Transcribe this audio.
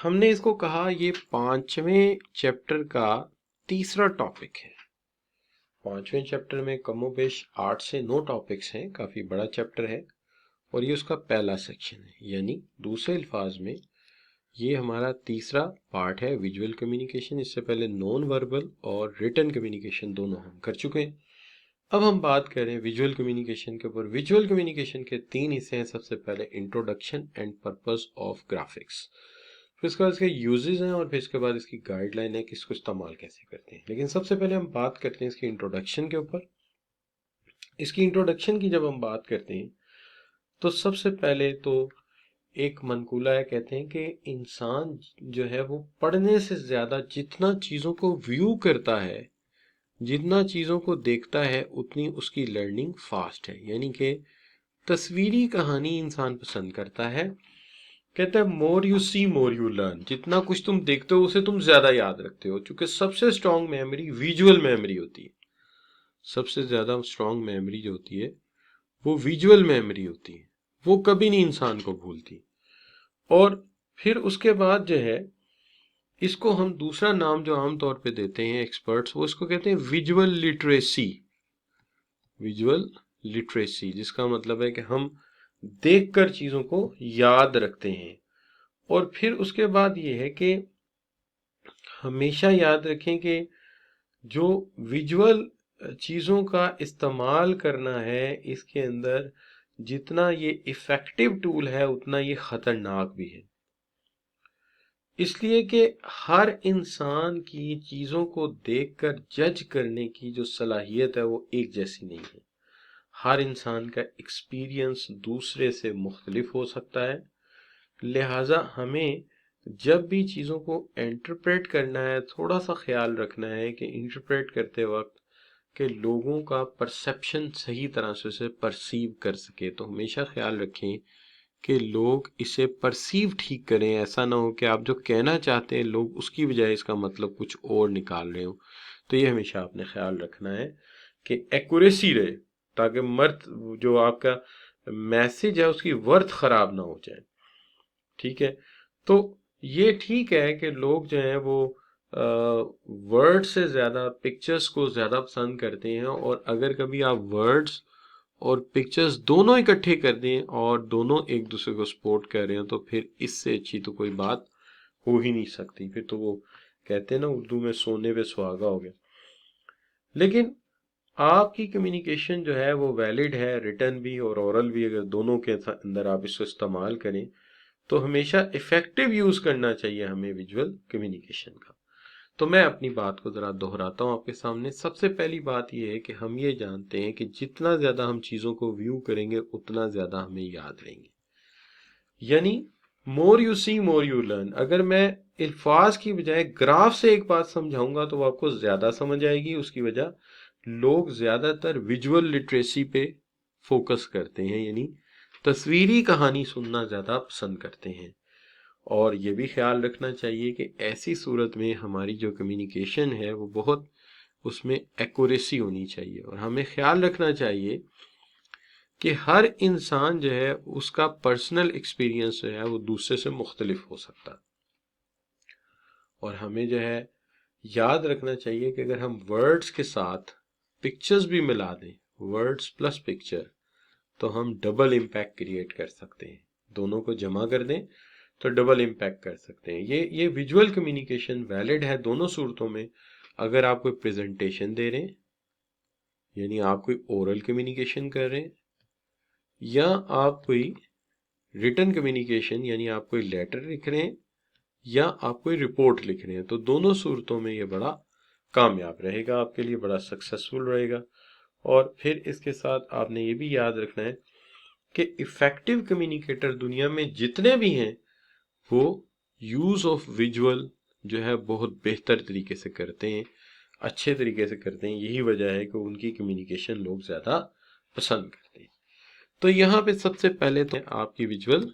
हमने इसको कहा ये 5वें चैप्टर का तीसरा टॉपिक है। 5वें चैप्टर में कमोबेश 8 से 9 टॉपिक्स हैं, काफ़ी बड़ा चैप्टर है और ये उसका पहला सेक्शन है। यानी दूसरे अल्फाज में ये हमारा तीसरा पार्ट है विजुअल कम्युनिकेशन। इससे पहले नॉन वर्बल और रिटन कम्युनिकेशन दोनों हम कर चुके हैं। अब हम बात करें विजुअल कम्युनिकेशन के ऊपर। विजुअल कम्युनिकेशन के 3 हिस्से हैं। सबसे पहले introduction and purpose of graphics, फिर इसके बाद इसके यूजेस हैं और फिर इसके बाद इसकी गाइडलाइन है कि इसको इस्तेमाल कैसे करते हैं। लेकिन सबसे पहले हम बात करते हैं इसकी इंट्रोडक्शन के ऊपर। इसकी इंट्रोडक्शन की जब हम बात करते हैं तो सबसे पहले तो एक मनकूला है, कहते हैं कि इंसान जो है वो पढ़ने से ज़्यादा जितना चीज़ों को व्यू करता है, जितना चीज़ों को देखता है, उतनी उसकी लर्निंग फास्ट है। यानी कि तस्वीरी कहानी इंसान पसंद करता है। कहते हैं more you see more you learn, जितना कुछ तुम देखते हो उसे तुम ज्यादा याद रखते हो। क्योंकि सबसे स्ट्रांग मेमोरी विजुअल मेमोरी होती है। सबसे ज्यादा स्ट्रांग मेमोरी जो होती है वो विजुअल मेमोरी होती है, वो कभी नहीं इंसान को भूलती। और फिर उसके बाद जो है इसको हम दूसरा नाम जो आमतौर पे देते हैं एक्सपर्ट्स, वो इसको कहते हैं विजुअल लिटरेसी। विजुअल लिटरेसी जिसका मतलब है कि हम देखकर चीजों को याद रखते हैं। और फिर उसके बाद ये है कि हमेशा याद रखें कि जो विजुअल चीज़ों का इस्तेमाल करना है, इसके अंदर जितना ये इफ़ेक्टिव टूल है उतना ये ख़तरनाक भी है। इसलिए कि हर इंसान की चीज़ों को देखकर जज करने की जो सलाहियत है वो एक जैसी नहीं है। हर इंसान का एक्सपीरियंस दूसरे से मुख्तलिफ हो सकता है। लिहाजा हमें जब भी चीज़ों को इंटरप्रेट करना है, थोड़ा सा ख्याल रखना है कि इंटरप्रेट करते वक्त के लोगों का परसेप्शन सही तरह से उसे परसीव कर सके। तो हमेशा ख्याल रखें कि लोग इसे परसीव ठीक करें। ऐसा ना हो कि आप जो कहना चाहते हैं लोग उसकी बजाय इसका मतलब कुछ और निकाल रहे हो। तो ये हमेशा आपने ख्याल रखना है कि एक्यूरेसी रहे, ताकि मर्थ जो आपका मैसेज है उसकी वर्थ खराब ना हो जाए। ठीक है, तो ये ठीक है कि लोग जो हैं वो वर्ड से ज़्यादा पिक्चर्स को ज़्यादा पसंद करते हैं। और अगर कभी आप वर्ड्स और पिक्चर्स दोनों इकट्ठे कर दें और दोनों एक दूसरे को सपोर्ट कर रहे हैं तो फिर इससे अच्छी तो कोई बात हो ही नहीं सकती। फिर तो वो कहते हैं ना उर्दू में सोने पे सुहागा हो गया। लेकिन आपकी कम्युनिकेशन जो है वो वैलिड है, रिटन भी और ओरल भी, अगर दोनों के अंदर आप इसको इस्तेमाल करें तो हमेशा इफेक्टिव यूज करना चाहिए हमें विजुअल कम्युनिकेशन का। तो मैं अपनी बात को जरा दोहराता हूँ आपके सामने। सबसे पहली बात यह है कि हम ये जानते हैं कि जितना ज्यादा हम चीजों को व्यू करेंगे उतना ज्यादा हमें याद रहेंगे। यानी more you see more you learn. अगर मैं अल्फाज की बजाय ग्राफ से एक बात समझाऊंगा तो आपको ज्यादा समझ आएगी। उसकी वजह लोग ज्यादातर विजुअल लिटरेसी पे फोकस करते हैं, यानी तस्वीरी कहानी सुनना ज्यादा पसंद करते हैं। और ये भी ख्याल रखना चाहिए कि ऐसी सूरत में हमारी जो कम्युनिकेशन है वो बहुत उसमें एक्यूरेसी होनी चाहिए। और हमें ख्याल रखना चाहिए कि हर इंसान जो है उसका पर्सनल एक्सपीरियंस जो है वो दूसरे से मुख्तलिफ हो सकता है। और हमें जो है याद रखना चाहिए कि अगर हम वर्ड्स के साथ पिक्चर्स भी मिला दें, वर्ड्स प्लस पिक्चर, तो हम डबल इम्पैक्ट क्रिएट कर सकते हैं। दोनों को जमा कर दें तो डबल इम्पैक्ट कर सकते हैं। ये विजुअल कम्युनिकेशन वैलिड है दोनों सूरतों में। अगर आप कोई प्रेजेंटेशन दे रहे हैं, यानी आप कोई ओरल कम्युनिकेशन कर रहे हैं, या आप कोई रिटन कम्युनिकेशन यानी आप कोई लेटर लिख रहे हैं, या आप कोई रिपोर्ट लिख रहे हैं, तो दोनों सूरतों में ये बड़ा कामयाब रहेगा, आपके लिए बड़ा सक्सेसफुल रहेगा। और फिर इसके साथ आपने ये भी याद रखना है कि इफेक्टिव कम्युनिकेटर दुनिया में जितने भी हैं वो यूज ऑफ विजुअल जो है बहुत बेहतर तरीके से करते हैं, अच्छे तरीके से करते हैं। यही वजह है कि उनकी कम्युनिकेशन लोग ज्यादा पसंद करते हैं। तो यहाँ पे सबसे पहले तो आपकी विजुअल